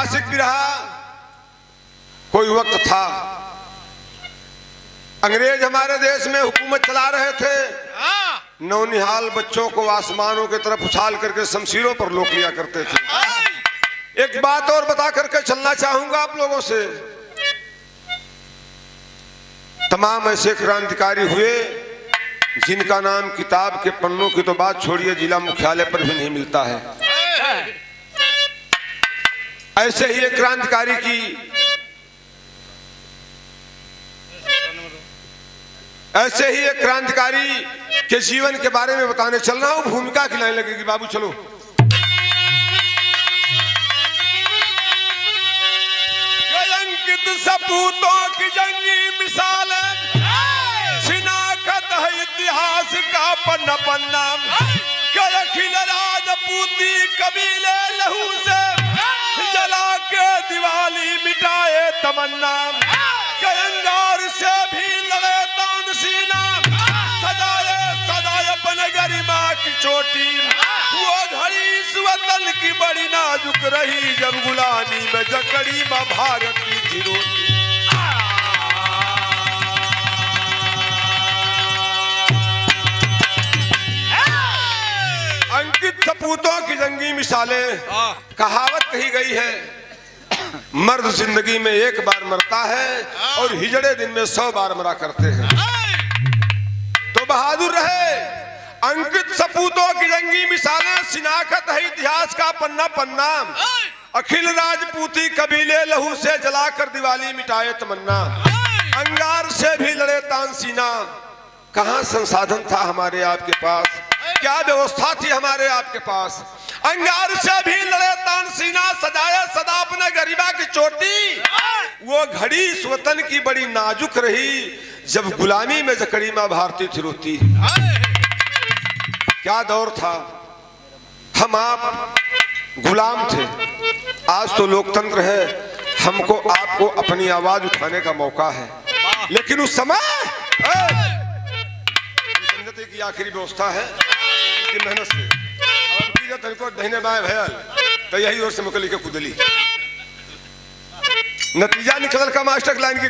ऐतिहासिक भी रहा। कोई वक्त था अंग्रेज हमारे देश में हुकूमत चला रहे थे, नौनिहाल बच्चों को आसमानों की तरफ उछाल करके शमशीरों पर लोक लिया करते थे। एक बात और बता करके चलना चाहूंगा आप लोगों से, तमाम ऐसे क्रांतिकारी हुए जिनका नाम किताब के पन्नों की तो बात छोड़िए, जिला मुख्यालय पर भी नहीं मिलता है। ऐसे ही एक क्रांतिकारी की, ऐसे ही एक क्रांतिकारी के जीवन के बारे में बताने चल रहा हूं। भूमिका की लाइन लगेगी बाबू, चलो। अंकित सपूतों की जंगी मिसाल, शिनाख्त है इतिहास का पन्ना पन्ना। अखिल राजपूती कबीले लहू से जला के दिवाली मिटाए तमन्ना। अंगार से भी लड़े तानसीना, सजाए सदाए अपने गरिमा की चोटी। वो घड़ी इस वतन की बड़ी नाजुक रही, जब गुलामी में जकड़ी मां भारत की थी रोटी। अंकित सपूतों की जंगी मिसालें, कहावत कही गई है, मर्द जिंदगी में एक बार मरता है और हिजड़े दिन में 100 बार मरा करते हैं। तो बहादुर रहे। अंकित सपूतों की जंगी मिसालें, शिनाख्त है इतिहास का पन्ना पन्ना। अखिल राजपूती कबीले लहू से जलाकर दिवाली मिटाए तमन्ना। अंगार से भी लड़े तानसीना। कहां संसाधन था हमारे आपके पास, क्या व्यवस्था थी हमारे आपके पास। अंगार से भी लड़े तानसीना, सजाए सदा अपने गरिमा की चोटी। वो घड़ी इस वतन की बड़ी नाजुक रही, जब गुलामी में जकड़ी मां भारती थी रोती। क्या दौर था, हम आप गुलाम थे, आज तो लोकतंत्र है। हमको आपको अपनी आवाज उठाने का मौका है, लेकिन उस समय समझते की आखिरी व्यवस्था है की मेहनत से तनिको दहीने बाएं भयल तो यही ओर से मुकली के कुदली। नतीजा निकल का मास्टर लाइन की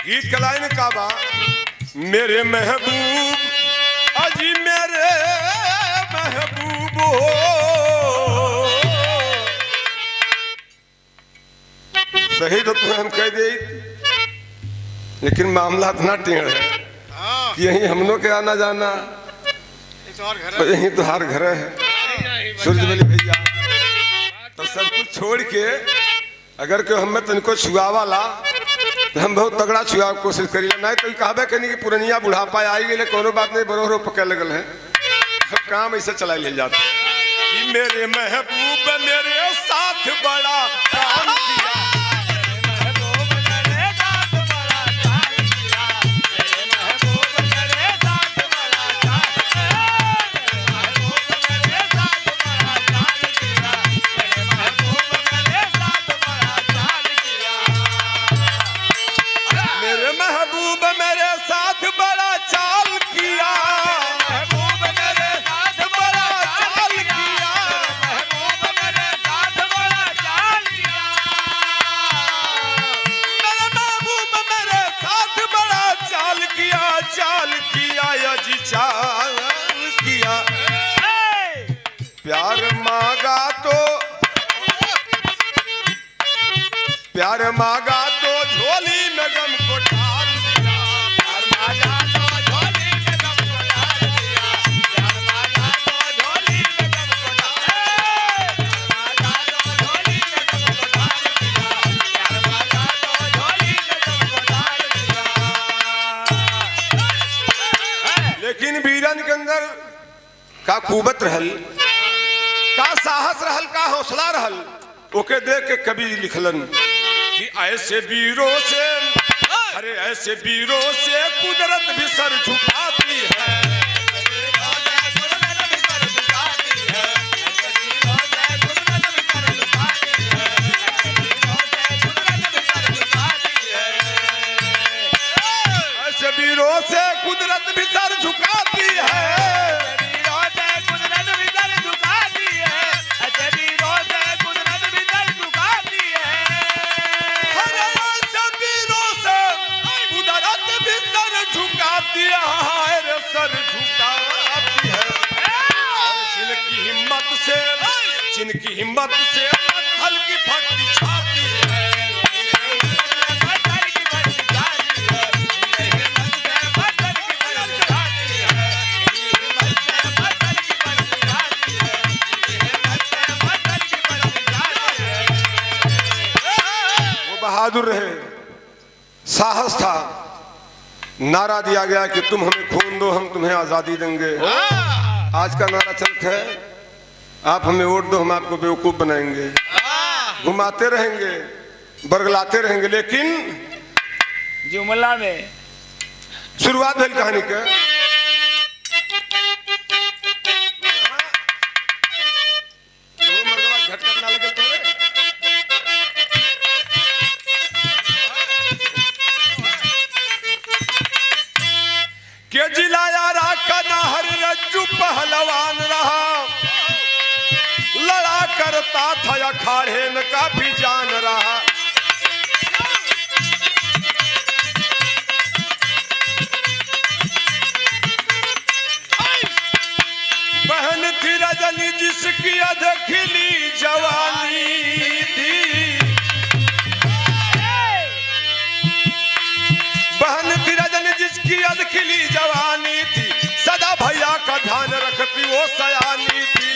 गीत का लाइन का बा, मेरे महबूब अजी मेरे महबूब हो। सही तो तुम्हें हम कह दे, लेकिन मामला इतना टेढ़ है कि यही हम लोग के आना जाना, तो यही तो हर घर है। सूरजबली भैया तो सब कुछ छोड़ के अगर कोई हमें तुमको छुआवा ला तो हम बहुत तगड़ा छुआ कोशिश करिए, नहीं तो कहबे कहीं कि पुरनिया बुढ़ापा आई गई, कोनो बात नहीं, बरोबर पकड़ लगल है। काम ऐसे चला ले जाता कि मेरे महबूब मेरे साथ बड़ा काम किया। प्यार मांगा तो झोली में गम को डाल दिया। प्यार मांगा तो झोली में गम को डाल दिया। प्यार मांगा तो झोली में गम को डाल दिया। प्यार मांगा तो झोली में गम को डाल दिया। प्यार मांगा तो झोली में गम को डाल दिया। लेकिन वीरन के अंदर का कुवत रहल, का साहस रहल, का हौसला रहल, ओके देख के कवि लिखलन कि ऐसे वीरों से, अरे ऐसे वीरों से कुदरत भी सर झुकाती है। वीरों से कुदरत भी सर झुकाती है, वीरों से कुदरत भी सर झुकाती है, ऐसे वीरों से कुदरत भी सर झुकाती है। अरे ऐसे वीरों से कुदरत भी सर झुकाती है, रे सर झुकाती है। जिनकी हिम्मत से पत्थर की फटती छाती है। वो बहादुर रहे, साहस था, नारा दिया गया कि तुम हमें खून दो हम तुम्हें आजादी देंगे। आज का नारा चलता है आप हमें वोट दो हम आपको बेवकूफ बनाएंगे, घुमाते रहेंगे, बरगलाते रहेंगे। लेकिन जुमला में शुरुआत भइल कहानी के के जिलाया राका नाहर रज्जू पहलवान रहा, लड़ा करता था अखाड़े में काफी जान रहा। बहन थी रजनी जिसकी अधखिली जवानी थी, बहन थी रजनी जिसकी अधखिली जवानी थी, सदा भैया का ध्यान रखती वो सयानी थी।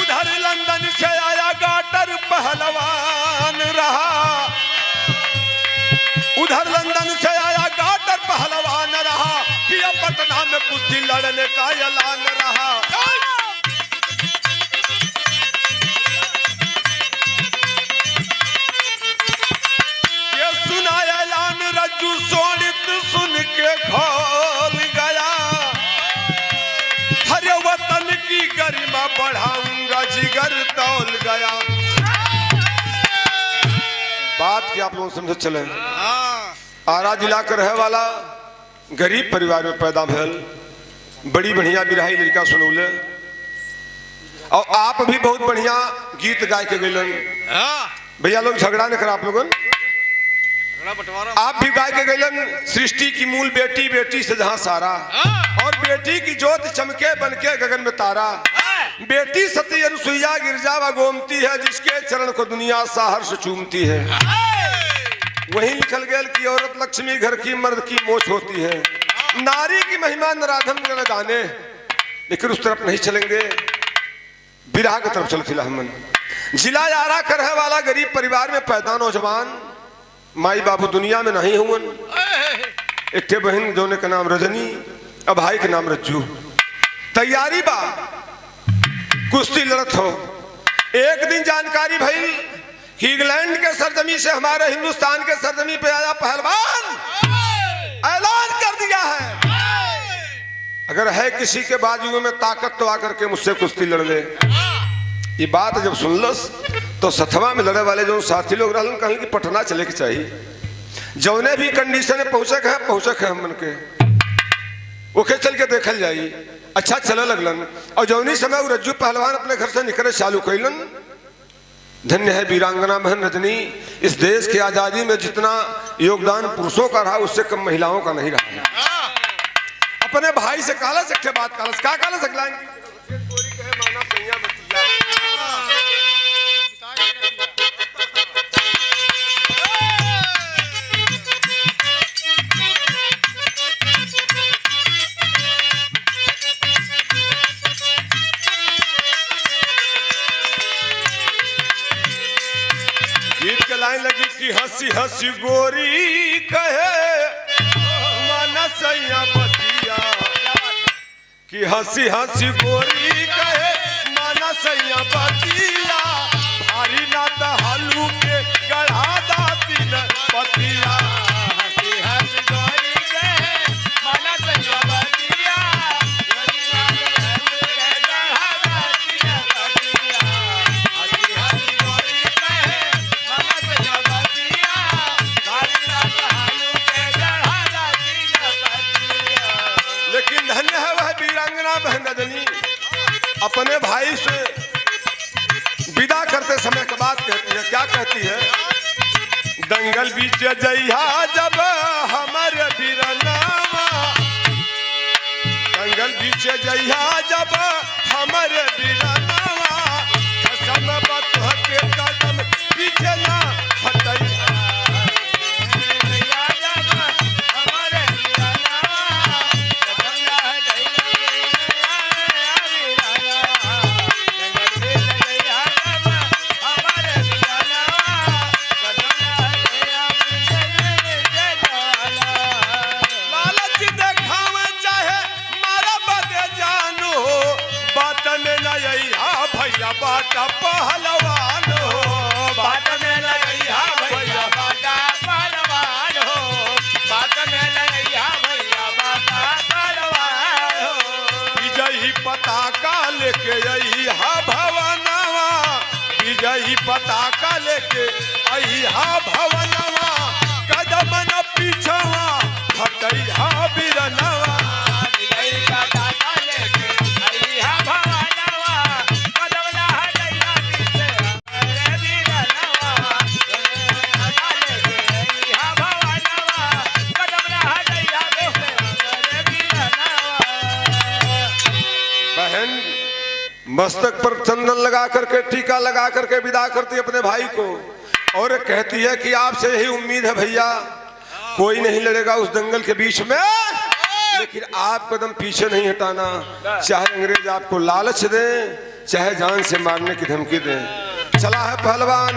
उधर लंदन से आया गाटर पहलवान रहा, उधर लंदन से आया गाटर पहलवान रहा, कि अब पटना में कुश्ती लड़ने का ऐलान रहा। ये सुना ऐलान रज्जू सोनित सुन के खोल गया, हरे वतन की गरिमा बढ़ाऊंगा जिगर तौल गया। बात की आप लोग समझ चले, आरा जिला का रहे वाला गरीब परिवार में पैदा भैल, बड़ी बढ़िया बिरहाई लड़का सुनौले, और आप भी बहुत बढ़िया गीत गाय के गैलन। भैया लोग झगड़ा न करा आप लोगन, आप भी गाय के गैलन। सृष्टि की मूल बेटी, बेटी से जहां सारा, और बेटी की ज्योत चमके बनके गगन में तारा। बेटी सती अनुसुईया गिरजा व गोमती है, जिसके चरण को दुनिया सहर्ष चूमती है। वहीं लिखल गया कि औरत लक्ष्मी घर की, मर्द की मोछ होती है। नारी की महिमा नराधम न जाने, लेकिन उस तरफ नहीं चलेंगे, बिरहा की तरफ चलती हमन। जिला आरा का रहे वाला गरीब परिवार में पैदा नौजवान, माई बाबू दुनिया में नहीं हुवन। एक बहन जोने का नाम रजनी, और भाई के नाम रज्जू। तैयारी बा कुश्ती लड़त हो। एक दिन जानकारी भइल कि इंग्लैंड के सरजमी से हमारे हिंदुस्तान के सरजमी पे आया पहलवान, ऐलान कर दिया है अगर है किसी के बाजुओं में ताकत तो आकर के मुझसे कुश्ती लड़ ले। ये बात जब सुनलस तो सथवा में लड़े वाले जो साथी लोग रहन कहल कि पटना चले के चाहिए, जौने भी कंडीशन में पहुंचे है हम मन के ओके चल के देखल जाई। अच्छा चले लगलन, और जौनी समय वो रज्जू पहलवान अपने घर से निकले चालू कैलन। धन्य है वीरांगना बहन रजनी, इस देश की आजादी में जितना योगदान पुरुषों का रहा उससे कम महिलाओं का नहीं रहा। अपने भाई से काला सकते बात कालस का काला सकलाएंगे लाइन लगी कि हंसी हंसी गोरी कहे माना सैया बतिया, कि हंसी हंसी गोरी कहे माना सैया बतिया, भारी नाता हलू के गढ़ा दाती न पतिया। हंसी हंसी गोरी कहे माना सैया बतिया, भारी नाता हलू के गढ़ा दाती न पतिया। हंसी हंसी विदा करते समय की बात कहती है, क्या कहती है? दंगल बीच जइहा जब हमारे बिरनावा, दंगल बीच जइहा जब हमारे बिरनावा, कसम बतह के कदम पीछे ना हटई। बाटा पहलवान हो, बात में लइहा भैया बाटा पहलवान हो, बात में लइहा भैया बाटा पहलवान हो। विजयी पताका लेके अइहा भवनवा, विजयी पताका लेके अइहा भवनवा, कदम न पीछवा हटइहा बिरनवा। विजयी पताका लेके अइहा भवनवा, मस्तक पर चंदन लगा करके टीका लगा करके विदा करती है अपने भाई को और कहती है कि आपसे यही उम्मीद है भैया, कोई नहीं लड़ेगा उस दंगल के बीच में, लेकिन आप कदम पीछे नहीं हटाना, चाहे अंग्रेज आपको लालच दे, चाहे जान से मारने की धमकी दे। चला है पहलवान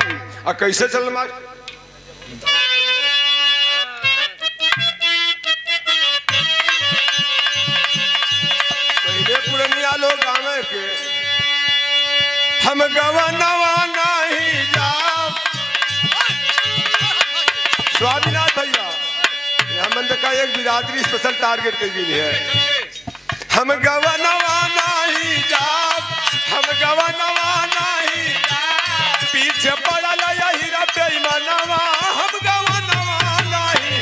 और कैसे चलना, पहले पुरनिया लोग गावे के हम गवनवा नहीं जाओ। स्वामीनाथ भैया मंदिर का एक बिरादरी स्पेशल टारगेट के लिए है, हम गवनवा नहीं जाओ, हम गवनवा नहीं पीछे पड़ल यही रबे मनवा, हम गवनवा नहीं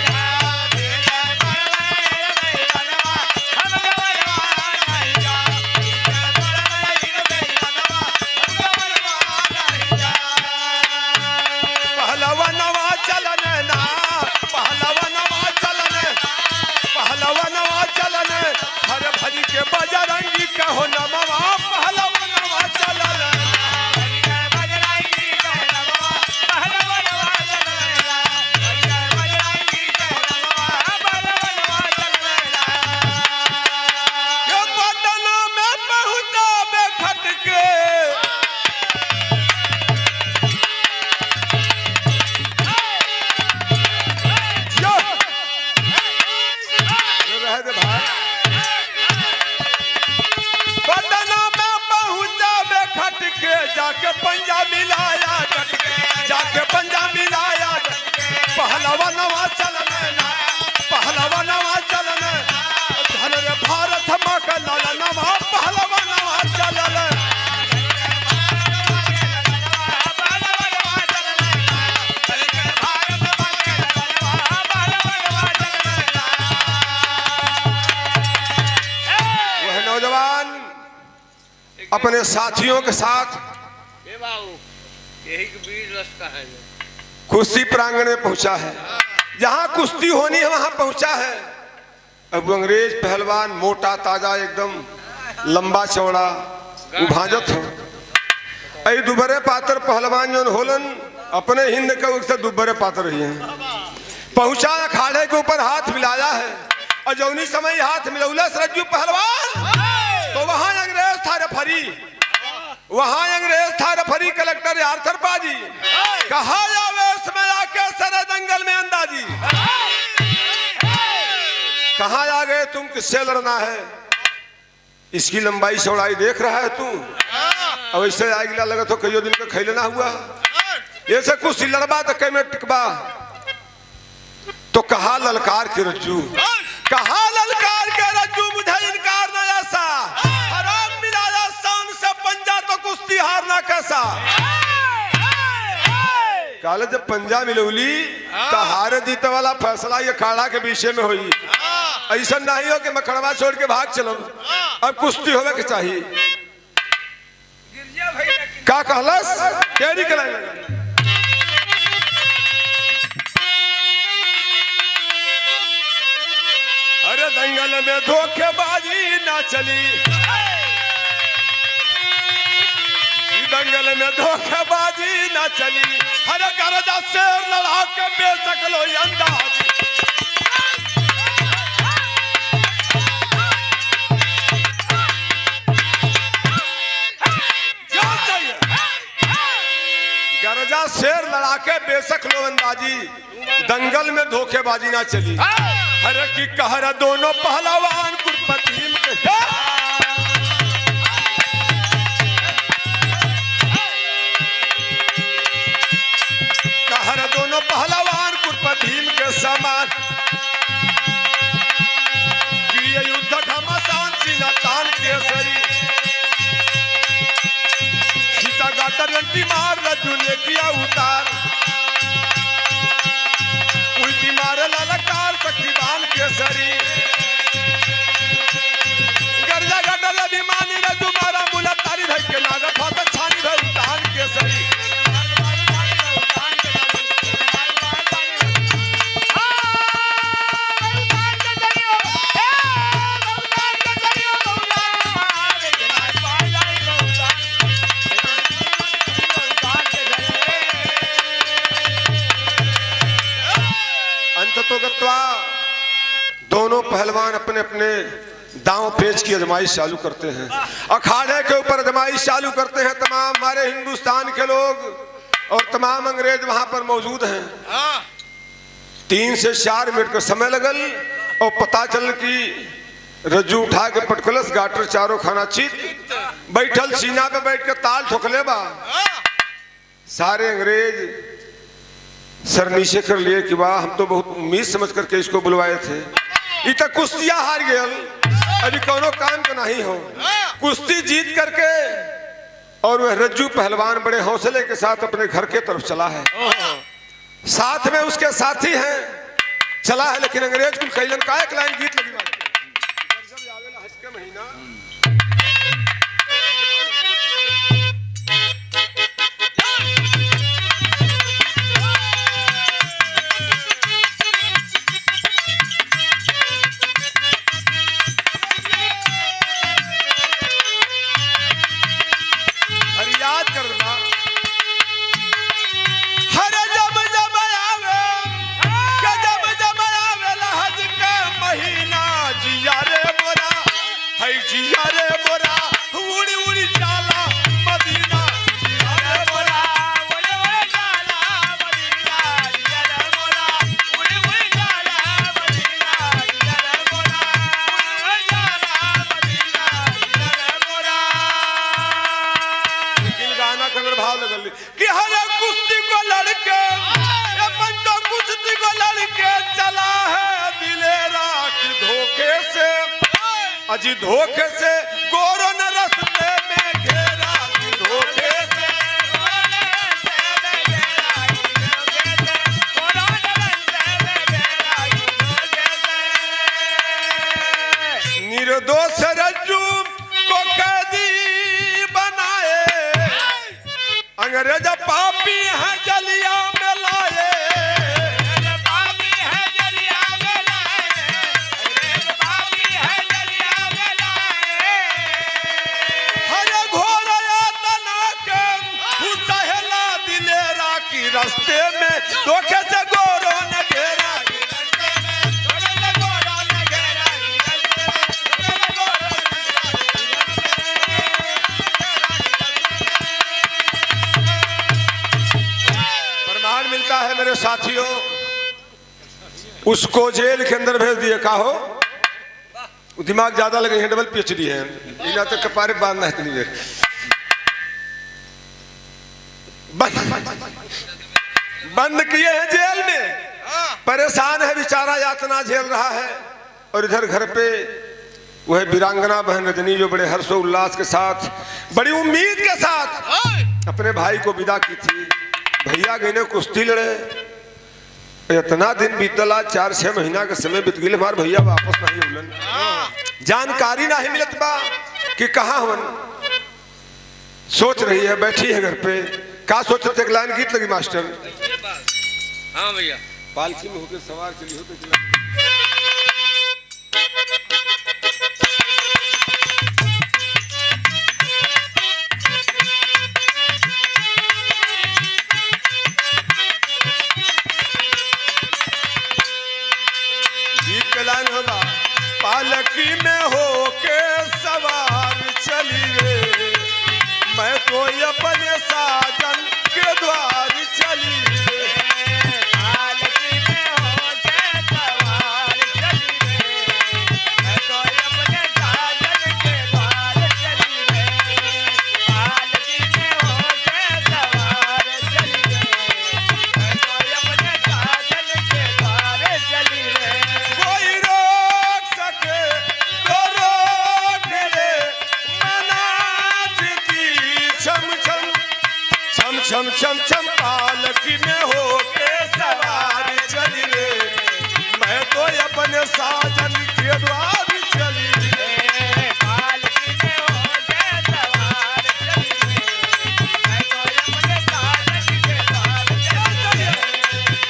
पहलवनवा चलने ना, पहलवनवा चलने, पहलवनवा चलने, हर भरी के बजरंगी कहो नमवा, पहलवनवा चलने। ये पटना में पहुंचावे खटके, जाके पंजा मिलाया टटके, जाके पंजा मिलाया टटके, पहलवनवा चलने ना, पहलवनवा चलने, धन रे भारत माँ का लालनवा, पहलवनवा चलने। वह नौजवान अपने साथियों के साथ यही वीर रस का है, कुश्ती प्रांगण में पहुंचा है, जहां कुश्ती होनी है वहां पहुंचा है। अब अंग्रेज पहलवान मोटा ताजा एकदम लंबा चौड़ा उभाजत हो, ऐ दुबरे पातर पहलवान जो होलन अपने हिंद के उससे दुबरे पातर रही है। पहुंचा अखाड़े के ऊपर हाथ मिलाया है और जौनी समय हाथ मिलौला सरजू पहलवान, तो वहां अंग्रेज था रेफरी, वहां अंग्रेज था रेफरी कलेक्टर आर्थर बाजी, कहा जावे उसमें आके सरे दंगल में अंदाजी, कहा आ गए तुम, किससे लड़ना है, इसकी लंबाई चौड़ाई देख रहा है तू, अब ऐसे आगिला लगा तो कई दिन का खेलना हुआ, ऐसे कुछ लड़बा तो कई में टिकबा, तो कहा ललकार के रज्जू, कहा ललकार के रज्जू, मुझे इनकार न ऐसा, हराम मिलाया शान से पंजा तो कुश्ती हारना कैसा। काले जब पंजा मिलौली तो हारे जीते वाला फैसला ये अखाड़ा के विषय में हुई, ऐसा नहीं हो कि मैं खड़वा छोड़ के भाग चलो, अब कुश्ती होवे के चाहिए। का का कहलस तेरी के लाइन लगा। अरे दंगल में धोखेबाजी ना चली, दंगल में धोखेबाजी ना चली, अरे गरजा से लड़ा के बेचक लो अंदाज। गरजा शेर लड़ा के बेशक लो अंदाजी, दंगल में धोखेबाजी ना चली। अरे की कहर दोनों पहलवान कुरपतीम के, कहर दोनों पहलवान कुरपतीम के समान, किए युद्ध घमासान सीना तान केसरी, खींचा गाटर अंटी मार रज्जू ने किया उतार, उल्टी मारे ललकार शक्तिवान केसरी, गर्जा गाटर अभिमानी रज्जू मारा मुला तारी धई के नागर फाता छानी धई उतान केसरी। दोनों पहलवान अपने अपने दांव पेच की आजमाइश चालू करते हैं, अखाड़े के ऊपर आजमाइश चालू करते हैं। तमाम हमारे हिंदुस्तान के लोग और तमाम अंग्रेज वहां पर मौजूद हैं। 3 से 4 मिनट का समय लगल और पता चल कि रज्जू उठा के पटकलस गाटर चारों खाना चीत बैठल सीना पे बैठ के ताल ठोकले बा। सारे अंग्रेज सर नीचे कर लिए कि वाह हम तो बहुत उम्मीद समझ करके इसको बुलवाए थे, इतना कुश्तियां हार गए, अभी कोनो काम का नहीं हो। कुश्ती जीत करके और वह रज्जू पहलवान बड़े हौसले के साथ अपने घर के तरफ चला है, साथ में उसके साथी हैं चला है। लेकिन अंग्रेज कुल कैलन का एक लाइन गीत लगी महीना कि हर कुश्ती को लड़के कुश्ती को लड़के चला है दिलेरा की धोखे से, अजी धोखे से गोरो न रस्ते में घेरा की धोखे से, निर्दोष रज्जू को कैदी बनाए, अंग्रेज पापी है जलिया में लाए, पापी है जलिया में लाए, अंग्रेज पापी है जलिया में लाए। हरे घोर यातना के सहेला दिलेरा की रास्ते में धोखे से गोरो न घेरा, मिलता है मेरे साथियों। उसको जेल के अंदर भेज दिए, का हो दिमाग ज्यादा लगे हैं, डबल पीएचडी है, इना तो कपारे बांधना है इतनी देर। बंद किए हैं जेल में, परेशान है बेचारा, यातना झेल रहा है। और इधर घर पे वह वीरांगना बहन रजनी जो बड़े हर्षोल्लास के साथ बड़ी उम्मीद के साथ अपने भाई को विदा की थी। भैया गए ने कुश्ती लड़े, इतना दिन बीतला, 4-6 महीना का समय बीत गई, हमारे भैया वापस नहीं उलन, जानकारी नहीं मिलत बा कि कहाँ हवन। सोच रही है, बैठी है घर पे। क्या सोच रहे थे? एक लाइन गीत लगी मास्टर। हाँ भैया। पालकी में होकर सवार चली हो तो होगा। पालकी में होके सवार चली रे, मैं तो अपने साजन के द्वार चली रे। पालकी में होके सवार चली रे, मैं तो अपने साजन के द्वार चली रे। पालकी में होके सवार चली रे, मैं तो अपने साजन के द्वार चली रे। कोई रोक सके तो रोक ले, मनाचती छम छम छम छम छम छम। पालकी में होके सवार चली रे, मैं तो अपने साजन के द्वार चली रे। पालकी में होके सवार चली रे, मैं तो अपने साजन के द्वार चली रे।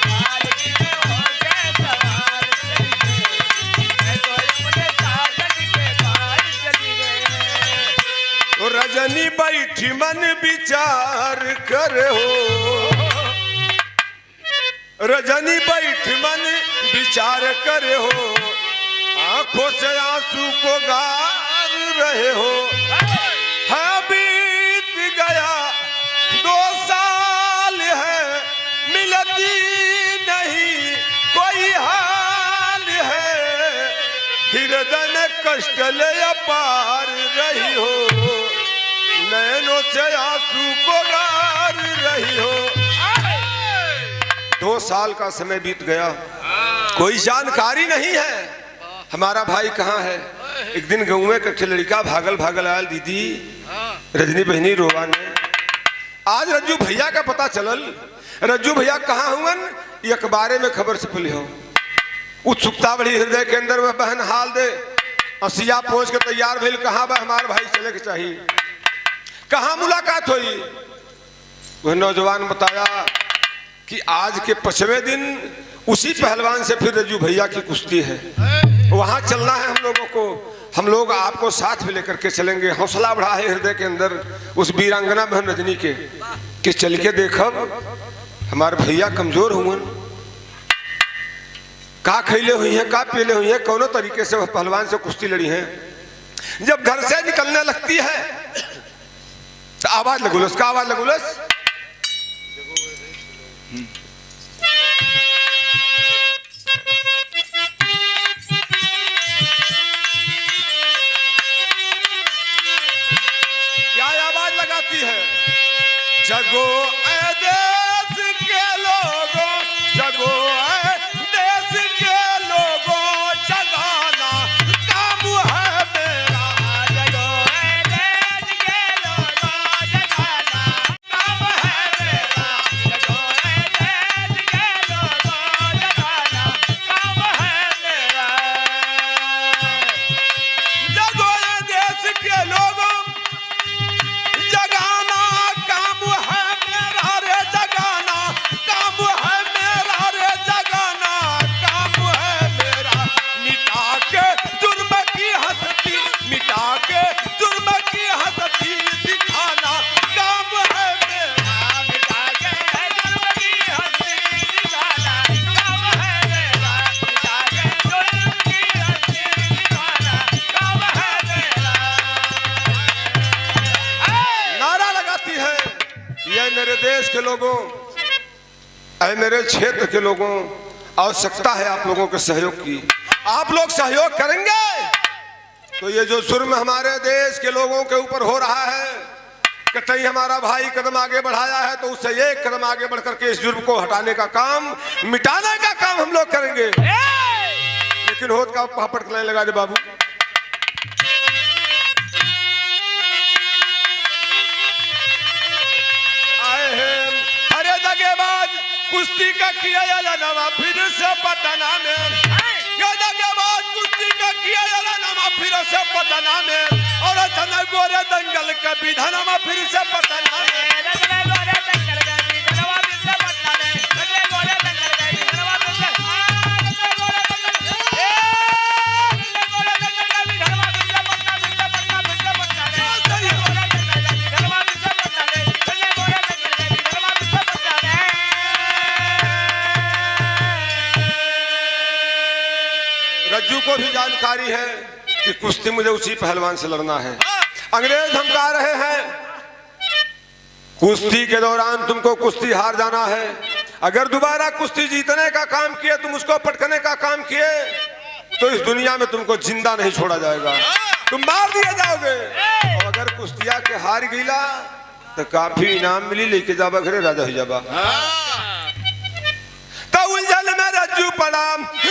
पालकी में होके सवार चली रे, मैं तो अपने साजन के द्वार चली रे। रजनी बैठी मन विचार करे हो, रजनी बैठी मन विचार करे हो, आंखों से आंसू को गार रहे हो। है बीत गया 2 साल है, मिलती नहीं कोई हाल है, हृदय में कष्ट ले पार रही हो, नैनों से आंसू को गार रही हो। 2 साल का समय बीत गया, कोई जानकारी नहीं है हमारा भाई कहाँ है। एक दिन गाँव में कट्ठे लड़का भागल भागल आयल, दीदी रजनी बहनी रोवा ने। आज रज्जू भैया का पता चलल, रज्जू भैया कहाँ हुवन, ये अखबारे में खबर छपली हो। उत्सुकता बढ़ी हृदय के अंदर, वह बहन हाल दे असिया पहुंच के तैयार भइल, कहाँ बा हमार भाई चले के चाहिए, कहाँ मुलाकात हुई। वह नौजवान बताया कि आज के 5वें दिन उसी पहलवान से फिर रज्जू भैया की कुश्ती है, वहां चलना है हम लोगों को, हम लोग आपको साथ में लेकर के चलेंगे। हौसला बढ़ा है हृदय के अंदर उस वीरांगना बहन रजनी के कि चल के देखब हमारे भैया कमजोर हुए, का खैले हुई हैं, का पीले हुई हैं, कौनों तरीके से वह पहलवान से कुश्ती लड़ी हैं। जब घर से निकलने लगती है तो आवाज लगुलस, का आवाज लगुलस, क्या आवाज लगाती है, जगो ऐ देश के लोगों, जगो ऐ देश के लोगों, जगाना काम है मेरा। जगो ऐ देश के लोगों, जगाना काम है मेरा। जगो ऐ देश के लोगों, जगाना काम है मेरा। जगो ऐ देश के लोगों, जगाना काम है मेरा रे, जगाना काम है मेरा रे, जगाना काम है मेरा। मिटा के जुर्म की हस्ती, मिटा के जुर्म की हस्ती, दिखाना काम है मेरा। मिटा के जुर्म की हस्ती, दिखाना काम है मेरा। मिटा के जुर्म की हस्ती, दिखाना काम है मेरा। नारा लगाती है, ये मेरे देश के लोगों, ऐ मेरे क्षेत्र के लोगों, आवश्यकता है आप लोगों के सहयोग की। आप लोग सहयोग करेंगे तो ये जो जुर्म हमारे देश के लोगों के ऊपर हो रहा है, कतई हमारा भाई कदम आगे बढ़ाया है तो उससे एक कदम आगे बढ़ करके इस जुर्म को हटाने का काम, मिटाने का काम हम लोग करेंगे। लेकिन होत का पापड़ खिलाने लगा दे बाबू, आए हैं हरे दगेबाज कुश्ती का किया नवा फिर से पटना में, क्या दगेबाज कुश्ती का किया नामा फिर से पटना में और धन गोरे दंगल के विधनमा फिर से पटना में रज्जू को भी जानकारी है कि कुश्ती मुझे उसी पहलवान से लड़ना है। अंग्रेज धमका रहे हैं कुश्ती के दौरान तुमको कुश्ती हार जाना है, अगर दोबारा कुश्ती जीतने का काम किए, तुम उसको पटकने का काम किए तो इस दुनिया में तुमको जिंदा नहीं छोड़ा जाएगा, तुम मार दिए जाओगे। और अगर कुश्तिया के हार गिला तो काफी इनाम मिली, लेके जाबा घरे राजा ही जाबा। उलझन में रज्जू पड़ा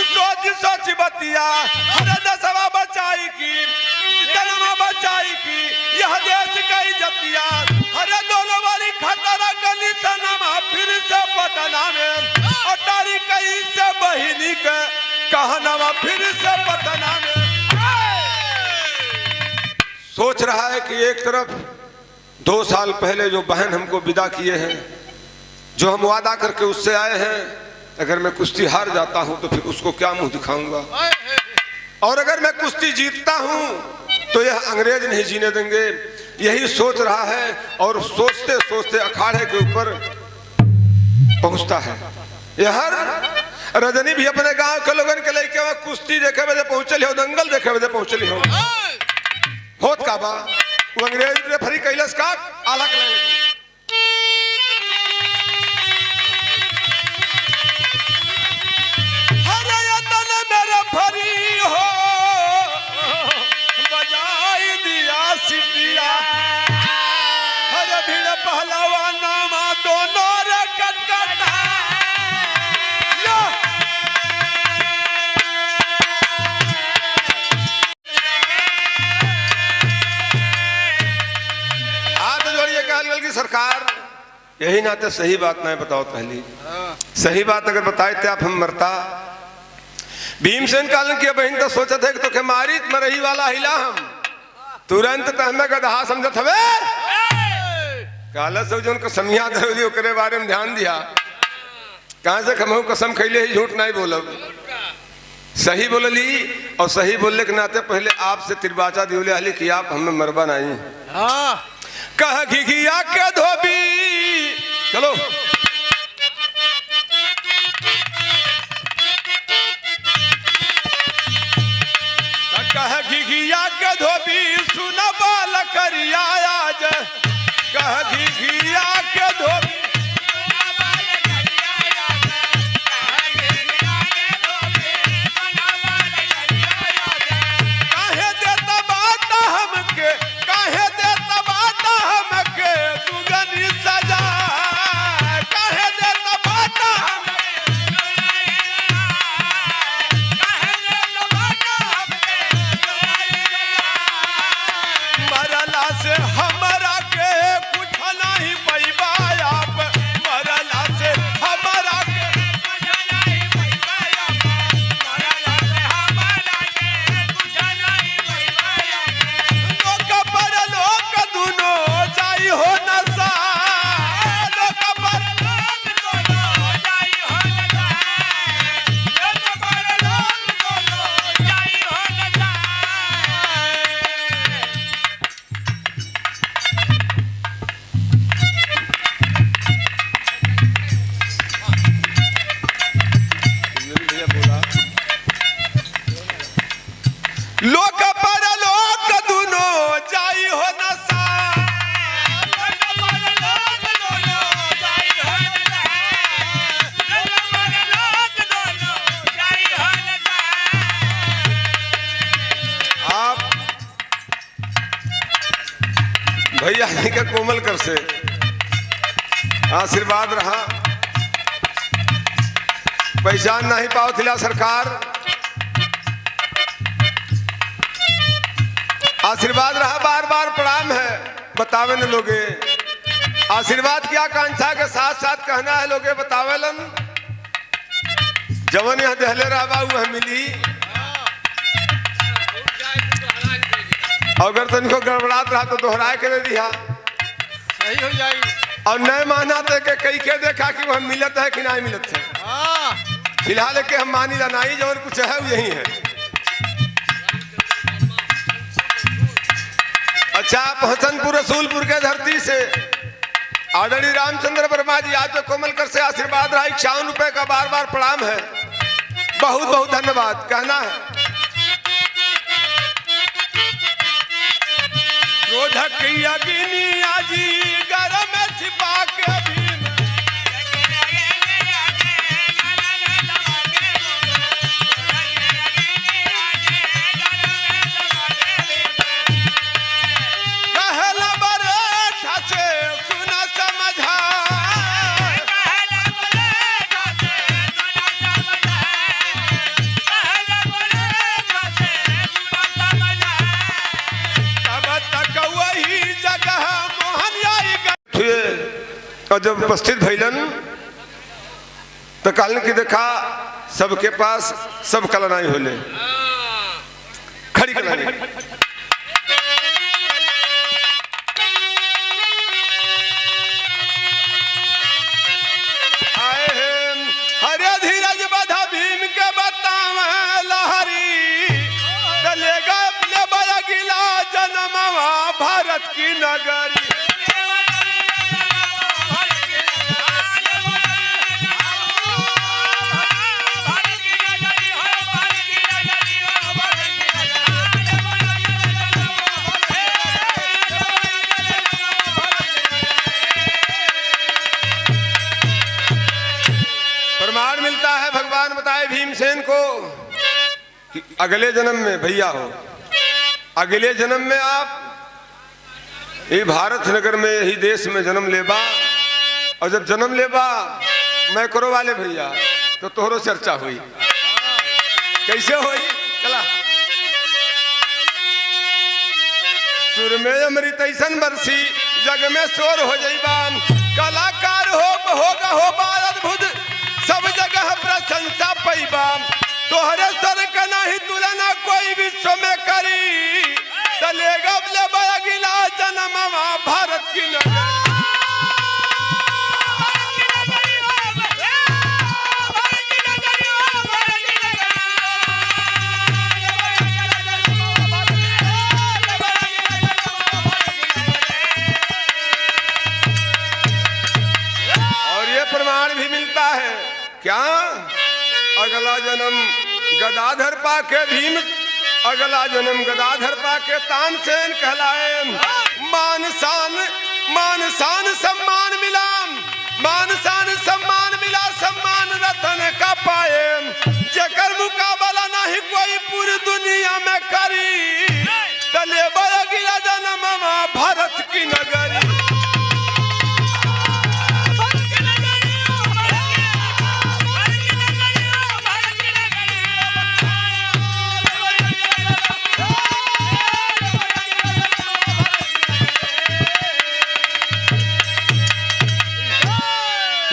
सोच सोच बतिया, हर दसवा बचाई की जन्मा बचाई की यह देश कई जतिया, हर दोनों वाली खतरा गली सनमा फिर से पटना में अटारी कई से बहिनी के कहनावा फिर से पटना में। सोच रहा है कि एक तरफ 2 साल पहले जो बहन हमको विदा किए हैं, जो हम वादा करके उससे आए हैं, अगर मैं कुश्ती हार जाता हूं तो फिर उसको क्या मुंह दिखाऊंगा, और अगर मैं कुश्ती जीतता हूं तो यह अंग्रेज नहीं जीने देंगे। यही सोच रहा है और सोचते सोचते अखाड़े के ऊपर पहुंचता है। यह रजनी भी अपने गांव के लोगों के लेके वह कुश्ती देखे बजे पहुंचली हो, दंगल देखे बजे पहुंचली हो। होत का बा वो अंग्रेज रेफरी कैलस का आला करने लगी। सरकार यही नाते सही बात नहीं बताओ, पहली सही बात अगर बताए थे आप हम मरता। भीमसेन कालन की बहन तो सोचा थे कि तो के मारी मरही वाला हिला हम तुरंत तो हमें गधा समझत हवे काला से जो कसमिया दे ओकरे बारे में ध्यान दिया, कहां से हमहू कसम खैले ही झूठ नहीं बोलब, सही बोलली। और सही बोलने के नाते पहले आपसे तिरबाचा दिवले हली कि आप हमें मरबा नहीं कह घिघिया के धोबी। चलो कह घिघिया के धोबी सुन बाल करिया आज, कह घिघिया के धोबी काहे देता बात हमके, काहे देता बात हमके दुगनी सजा, काहे देता बात मरला से हमरा के कुछ नहीं पैबा आप, मरला से हमरा के कुछ नहीं पैबा आप, मरला से हमरा के कुछ नहीं पैबा आप। लोक पर लोक दुनो जाई हो नसा, लोक पर लोक दुनो जाई हो नसा, लोक पर लोक दुनो जाई हो नसा। लोक पर लोक दुनो जाई हो नसा, लोक पर लोक दुनो जाई हो नसा, लोक पर लोक दुनो जाई हो नसा। आप भैया जी के कोमल कर से आशीर्वाद रहा, पहचान नहीं पाओ थिला सरकार, आशीर्वाद रहा, बार बार प्रणाम है बतावे न लोगे। आशीर्वाद की आकांक्षा के साथ साथ कहना है लोगे बतावेलन जवन यहाँ दहले रहा वह मिली। अगर तनिको गड़बड़ात रहा तो दोहराए के दे दिया, सही हो जाई। और नए माना थे कि कई के देखा कि वह मिलत है कि नहीं मिलत है। हाँ फिलहाल के हम मानी ला नहीं, जो कुछ है वो यही है। अच्छा, हसनपुर रसूलपुर के धरती से आदरणीय रामचंद्र वर्मा जी आज तो कोमलकर से आशीर्वाद रहा, 51 रुपए का बार बार प्रणाम है, बहुत बहुत धन्यवाद कहना है। क्रोधक अग्नि आजी घर में छिपा के भीम, कहला बरेठा से सुना समझा, तब तक वही जगह मोहन आई गए। और जब उपस्थित भैलन तो कहलन की देखा सबके पास सब कलनाई होले, खड़ी कलनाई। आए हैं हरे धीरज बधा भीम के बतावे लहरी, चलेगा ले बड़ा गिला जन्मवा भारत की नगरी। प्रमाण मिलता है भगवान बताए भीमसेन को कि अगले जन्म में भैया हो, अगले जन्म में आप ये भारत नगर में ही देश में जन्म लेबा, और जब जन्म लेबा मैं करो वाले भैया तो तोहरो चर्चा हुई। कैसे हुई? चला सुर में अमृत ऐसन बरसी जग में शोर हो जाइबा, कलाकार होगा हो अद्भुत सब जगह प्रशंसा पैबा, तोहरे सर का नहीं तुलना कोई विश्व में करी, चलेगा ले बड़ा गिला जन्मवा भारत की नगरी। प्रमाण भी मिलता है क्या? अगला जन्म गदाधर पाके भीम, अगला जन्म गदाधर पाके तानसेन कहलाए, मान शान सम्मान मिला, मान शान सम्मान मिला, सम्मान रतन का पाए, जेकर मुकाबला नहीं कोई पूरी दुनिया में करी, तले बड़ा गिला जन्म भारत की नगरी।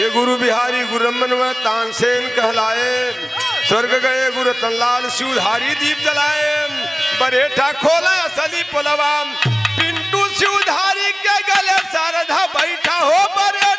गुरु बिहारी गुरमन व तानसेन कहलाए, स्वर्ग गए गुरु तनलाल शिवधारी दीप जलाए, बरेठा खोला असली पुलवा, पिंटू शिवधारी के गले शारदा बैठा हो बरे